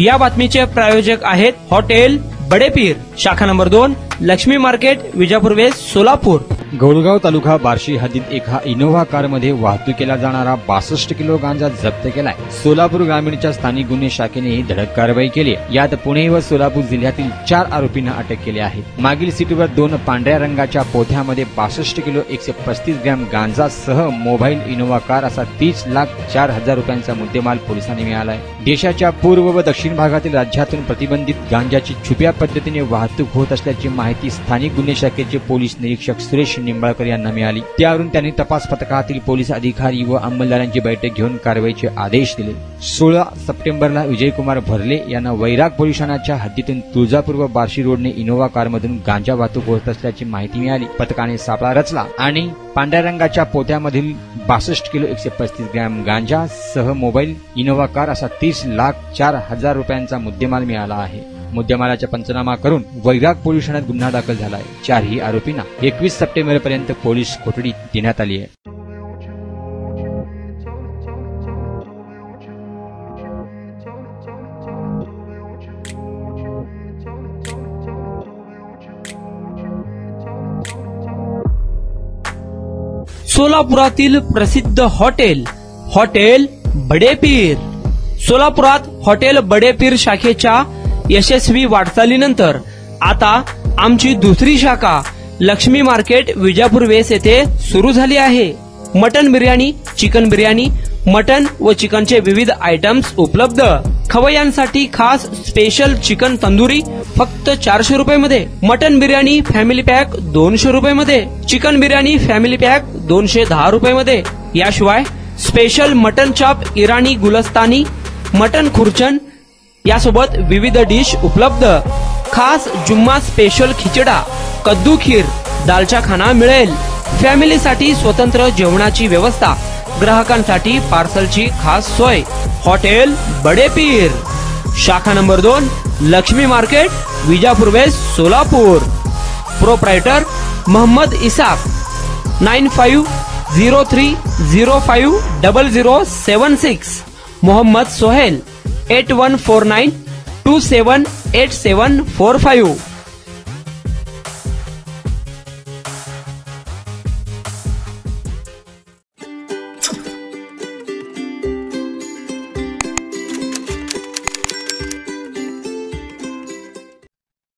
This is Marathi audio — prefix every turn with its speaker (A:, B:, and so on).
A: या बातमीचे प्रायोजक आहेत हॉटेल बडेपीर, शाखा number 2, Lakshmi market, Vijapur west, Solapur.
B: Golgaon taluka Barshi हद्दीत एका इनोव्हा कारमध्ये वाहतुकीला जाणारा 62 किलो गांजा जप्त केलाय। सोलापूर ग्रामीणच्या स्थानिक गुन्हे शाखेने ही धडक कारवाई केली आहे। यात पुणे व सोलापूर जिल्ह्यातील 4 आरोपींना अटक केली आहे। मागील सीटवर 2 पांढऱ्या रंगाच्या पोथ्यामध्ये 62 किलो 135 ग्रॅम गांजासह मोबाईल इनोव्हा कार असा 30,04,000 रुपयांचा मुद्देमाल पोलिसांनी मिळाला आहे। देशाच्या पूर्व व दक्षिण भागातील राज्यातून प्रतिबंधित गांजाची छुप्या पद्धतीने वाहतूक होत असल्याची माहिती स्थानिक गुन्हे शाखेचे पोलीस निरीक्षक सुरेश निंबाळकर यांना मिळाली। त्यावरून त्यांनी तपास पथकातील पोलीस अधिकारी व अंमलदारांची बैठक घेऊन कारवाईचे आदेश दिले। 16 सप्टेंबरला विजयकुमार भरले यांना वैराग पोलीस ठाण्याच्या हद्दीतून तुळजापूर व बार्शी रोडने इनोव्हा कारमधून गांजा वाहतूक होत असल्याची माहिती मिळाली। पथकाने सापळा रचला आणि पांढऱ्या रंगाच्या पोत्यामधील 62 किलो 135 ग्रॅम गांजा सह मोबाईल इनोव्हा कार असा 30,04,000 रुपयांचा मुद्देमाल मिळाला आहे। मुद्देमालाचा पंचनामा करून वैराग पोलीस ठाण्यात गुन्हा दाखल झाला आहे। 4ही आरोपींना 21 सप्टेंबर पर्यंत पोलीस कोठडी देण्यात आली आहे।
A: सोलापुरातील प्रसिद्ध हॉटेल बडेपीर। सोलापुरात हॉटेल बडेपीर शाखेच्या यशस्वी वाटचालीनंतर आता आमची दुसरी शाखा लक्ष्मी मार्केट, विजापूर वेस्ट येथे सुरू झाली आहे। Mutton biryani, chicken biryani, mutton व चिकनचे विविध आयटम्स उपलब्ध। खवय्यांसाठी खास स्पेशल चिकन तंदुरी फक्त 400 रुपये मध्ये, मटन बिर्याणी फॅमिली पॅक 200 रुपये मध्ये, चिकन बिर्याणी फॅमिली पॅक 210 रुपये मध्ये। याशिवाय स्पेशल मटन चॉप, इराणी गुलस्तानी, मटन खुर्चन यासोबत विविध डिश उपलब्ध। खास जुम्मा स्पेशल खिचडा, कद्दू खीर, दालचा खाना मिळेल। फॅमिलीसाठी स्वतंत्र जेवणाची व्यवस्था, ग्राहकांसाठी पार्सलची खास सोय। हॉटेल बडेपीर, शाखा number 2, Lakshmi market, Vijapur west, Solapur. Proprietor Mohammed Isaq, 9503050076। Mohammed Sohail, 8149278745।